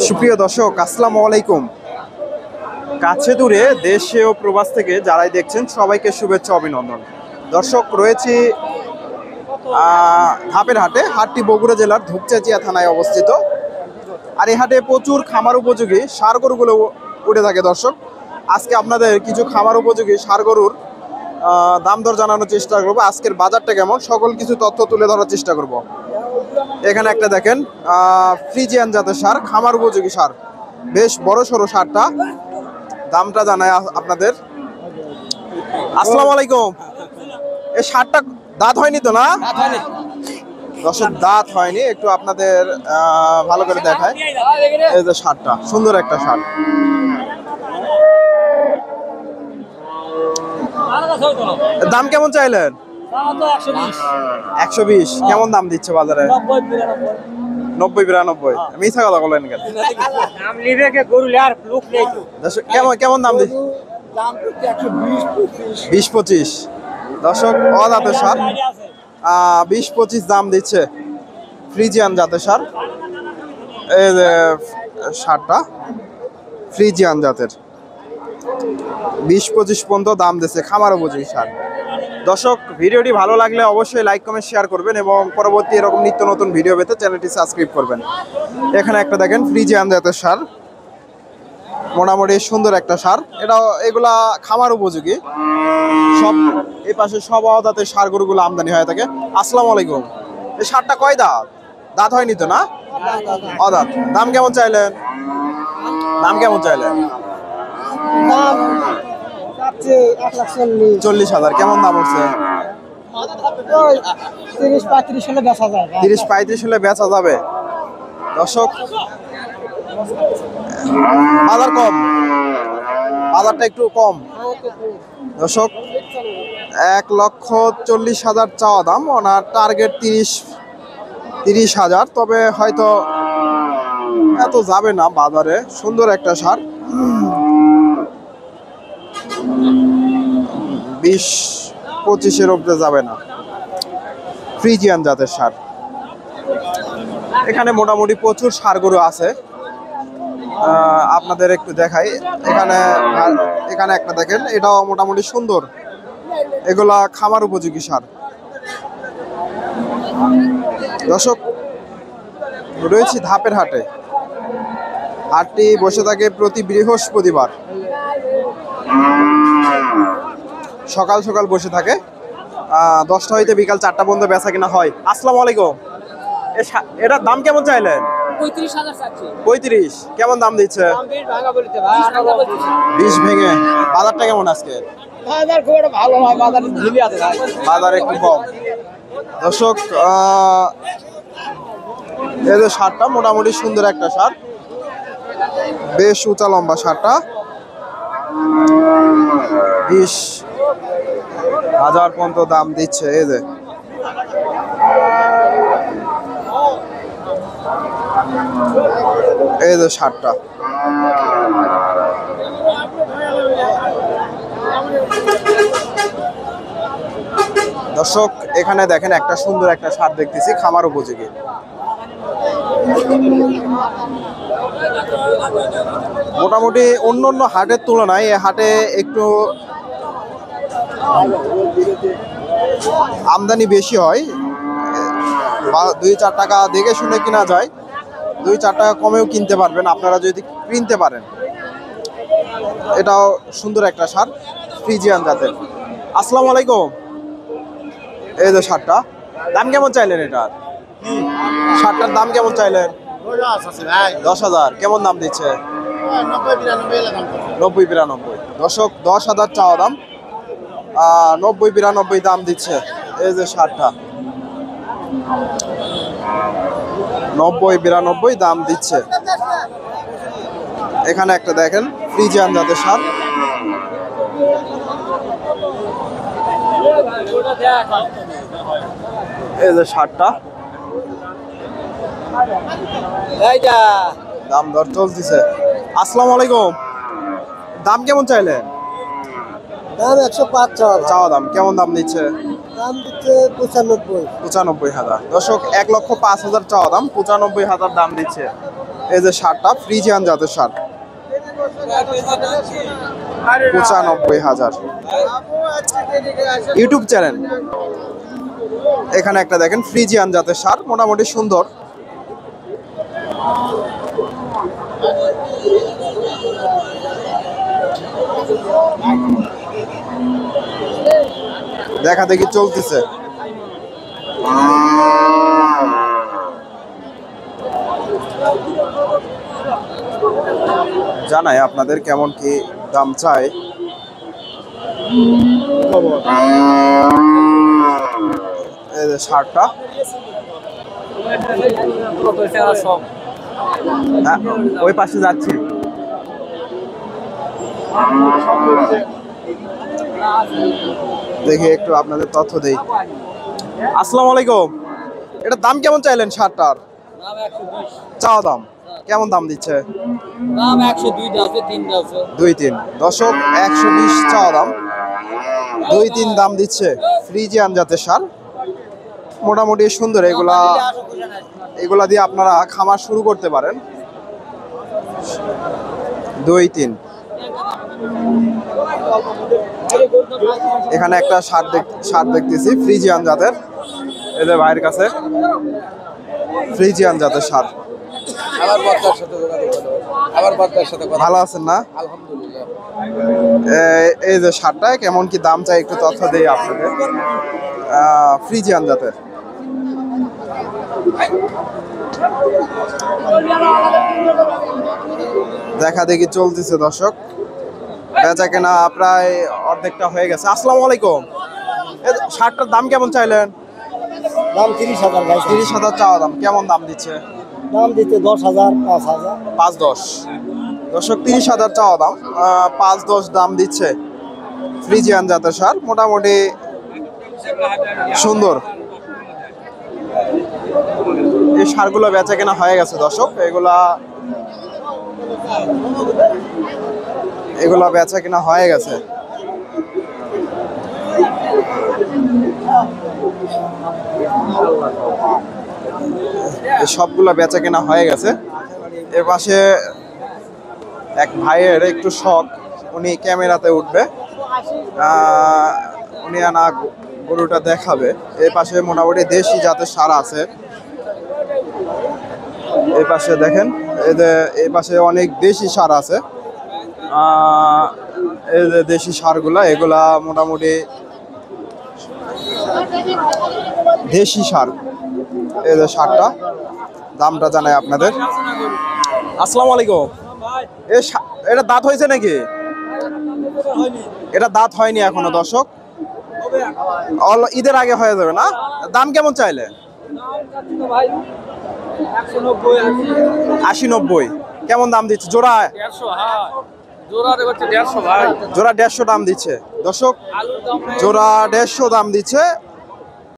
সুপ্রিয় দর্শক, আসসালামু আলাইকুম। কাছে দূরে দেশে ও প্রবাস থেকে যারাই দেখছেন সবাইকে শুভেচ্ছা অভিনন্দন। দর্শক, রয়েছি ধাপের হাটে। হাটটি বগুড়া জেলার ধূপচাচিয়া থানায় অবস্থিত। আর এই হাটে প্রচুর খামার উপযোগী ষাঁড় গরুগুলো উঠে থাকে। দর্শক, আজকে আপনাদের কিছু খামার উপযোগী ষাঁড় গরুর দাম দর জানানোর চেষ্টা করবো। আজকের বাজারটা কেমন সকল কিছু তথ্য তুলে ধরার চেষ্টা করব। এখানে একটা দেখেন ফ্রিজিয়ান জাতের ষাঁড়, খামার উপযোগী ষাঁড়, বেশ বড় সড়ো ষাঁড়টা। দামটা জানাই আপনাদের। আসসালামু আলাইকুম। এই ষাঁড়টা দাঁত হয়নি তো না? দর্শক, দাঁত হয়নি, একটু আপনাদের ভালো করে দেখায়। এই যে ষাঁড়টা, সুন্দর একটা ষাঁড়। দাম কেমন চাইলেন? 120। কেমন দাম দিচ্ছে বাজারে? 90-92। মিথ্যা কথা বলেন কেন? কেমন দাম দিচ্ছে? 20-25। দর্শক, অজাতের ষাঁড় 20-25 দাম দিচ্ছে। ফ্রিজিয়ান জাতের ষাঁড়। এই যে ষাঁড়টা ফ্রিজিয়ান জাতের, 20-25 পর্যন্ত দাম দিচ্ছে, খামার উপযোগী ষাঁড়। দর্শক, ভিডিওটি ভালো লাগলে অবশ্যই লাইক কমেন্ট শেয়ার করবেন এবং পরবর্তী এরকম নিত্য নতুন ভিডিও পেতে চ্যানেলটি সাবস্ক্রাইব করবেন। এখানে একটা দেখেন ফ্রিজিয়ান জাতের ষাঁড়, মোটামুটি সুন্দর একটা ষাঁড়। এগুলা খামার উপযোগী সব। এই পাশে সব জাতের ষাঁড় গরুগুলো আমদানি হয়ে থাকে। আসসালামু আলাইকুম। এই ষাঁড়টা কয় দাঁত? দাঁত হয়নি তো না? অদাঁত। দাম কেমন চাইলেন? দাম কেমন চাইলেন? 40,000। কেমন দাম হচ্ছে? 30-35 হলে বেচা যায়। 30-35 হলে বেচা যাবে। দর্শক, বাজার কম, বাজারটা একটু কম। দর্শক, 1,40,000 চাওয়া দাম, ওনার টার্গেট 30,000। তবে হয়তো এত যাবে না বাজারে। সুন্দর একটা ষাঁড়, 20-25-এর উপরে যাবে না। ফ্রিজিয়ান জাতের ষাঁড়। এখানে মোটামুটি প্রচুর ষাঁড় গরু আছে, আপনাদের একটু দেখাই। এখানে একটা দেখেন, এটাও মোটামুটি সুন্দর। এগুলা খামার উপযোগী ষাঁড়। দর্শক, রয়েছি ধাপের হাটে। হাটটি বসে থাকে প্রতি বৃহস্পতিবার, সকাল সকাল বসে থাকে। 10টা হইতে বিকাল 4টা পর্যন্ত বেচা কিনা হয়। আসসালামু আলাইকুম। এটার দাম কেমন চাইলেন? 35। কেমন দাম দিচ্ছে? 20 ভেঙে। বাজারটা কেমন আজকে? বাজার একটু কম। দর্শক, এই যে ষাঁড়টা মোটামুটি সুন্দর একটা ষাঁড়, বেশ উঁচা লম্বা ষাঁড়টা। 20,000 পর্যন্ত দাম দিচ্ছে। এই যে ষাঁড়টা। দর্শক, এখানে দেখেন একটা সুন্দর একটা ষাঁড় দেখতেছি, খামার উপযোগী। মোটামুটি অন্য হাটের তুলনায় এই হাটে একটু আমদানি বেশি হয়। 2-4 টাকা দেখে শুনে কিনা যায়, 2-4 টাকা কমেও কিনতে পারবেন আপনারা যদি কিনতে পারেন। এটাও সুন্দর একটা ষাঁড়, ফ্রিজিয়ান জাতের। আসসালামু আলাইকুম। এই যে ষাঁড়টা, দাম কেমন চাইলেন? এটার ষাঁড়টার দাম কেমন চাইলেন? 10,000। কেমন দাম দিচ্ছে? 90-92। দর্শক, 10,000 চাওয়া দাম, 90-92 দাম দিচ্ছে। এই যে ষাঁড়টা 90-92 দাম দিচ্ছে। এখানে একটা দেখেন ফ্রিজিয়ান জাতের ষাঁড়। এই যে ষাঁড়টা, দাম দর চলতেছে। আসসালামু আলাইকুম। দাম কেমন চাইলেন? দাম 105 চাওয়া দাম। কেমন দাম দিচ্ছে? দাম দিচ্ছে 95। 95,000। দর্শক 1,05,000 চাওয়া দাম, 95,000 দাম দিচ্ছে এই যে ষাঁড়টা, ফ্রিজিয়ান জাতের ষাঁড়। 95,000। YouTube channel. এখানে একটা দেখেন ফ্রিজিয়ান জাতের ষাঁড়, মোটামুটি সুন্দর। দেখা দেখি চলতেছে। জানাই আপনাদের কেমন কি দাম চাই। এই যে ষাঁড়টা, হ্যাঁ, ওই পাশে যাচ্ছি। দেখি একটু আপনাদের তথ্য দেই। আসসালামু আলাইকুম। এটার দাম কেমন চাইলেন ষাঁড়টার? চাওয়া দাম কেমন দাম দিচ্ছে? দাম 102 আছে, 3 আছে। 2-3। দর্শক 120 চাওয়া দাম, 2-3 দাম দিচ্ছে। ফ্রিজিয়ান জাতের ষাঁড়, মোটামুটি সুন্দর। এগুলা দিয়ে আপনারা খামার শুরু করতে পারেন। 2-3। এখানে একটা ষাঁড় দেখতেছি ফ্রিজিয়ান জাতের, এদের ভাইয়ের কাছে ফ্রিজিয়ান জাতের ষাঁড়। ভালো আছেন না? এই যে ষাঁড়টা কেমন কি দাম চাই একটু তথ্য দেই আপনাদের। ফ্রিজিয়ান জাতের। দেখা দেখি চলতেছে দর্শক, বেচা কেনা প্রায় অর্ধেকটা হয়ে গেছে। আসসালামু আলাইকুম। ষাঁড়টার দাম কেমন চাইলেন? দাম 30,000 ভাই। 30,000 চাওয়া দাম, কেমন দাম দিচ্ছে? দাম দিতে 10,000, 5,000। 5-10। দর্শক 30,000 চাওয়া দাম, 5-10 দাম দিচ্ছে। ফ্রিজিয়ান জাতের ষাঁড়, মোটামুটি সুন্দর। এই ষাঁড়গুলো বেচা কেনা হয়ে গেছে দর্শক, এগুলা বেচা কেনা হয়ে গেছে। সবগুলা বেচা কেনা হয়ে গেছে। এর পাশে এক ভাইয়ের একটু শখ, উনি ক্যামেরাতে উঠবে, উনি আনা গরুটা দেখাবে। এই পাশে মোটামুটি দেশি জাতের ষাঁড় আছে। এই পাশে দেখেন, এই পাশে অনেক দেশি ষাঁড় আছে। এই যে দেশি ষাঁড়গুলা, এগুলা মোটামুটি দেশি ষাঁড়। এই যে ষাঁড়টা, দামটা জানাই আপনাদের। আসসালামু আলাইকুম। এটা দাঁত হয়েছে নাকি? এটা দাঁত হয়নি এখনো দর্শক, ঈদের আগে হয়ে যাবে না? দাম কেমন চাইলে? 80-90। কেমন দাম দিচ্ছে জোড়া? জোড়া 150 দাম দিচ্ছে দর্শক, জোড়া 150 দাম দিচ্ছে।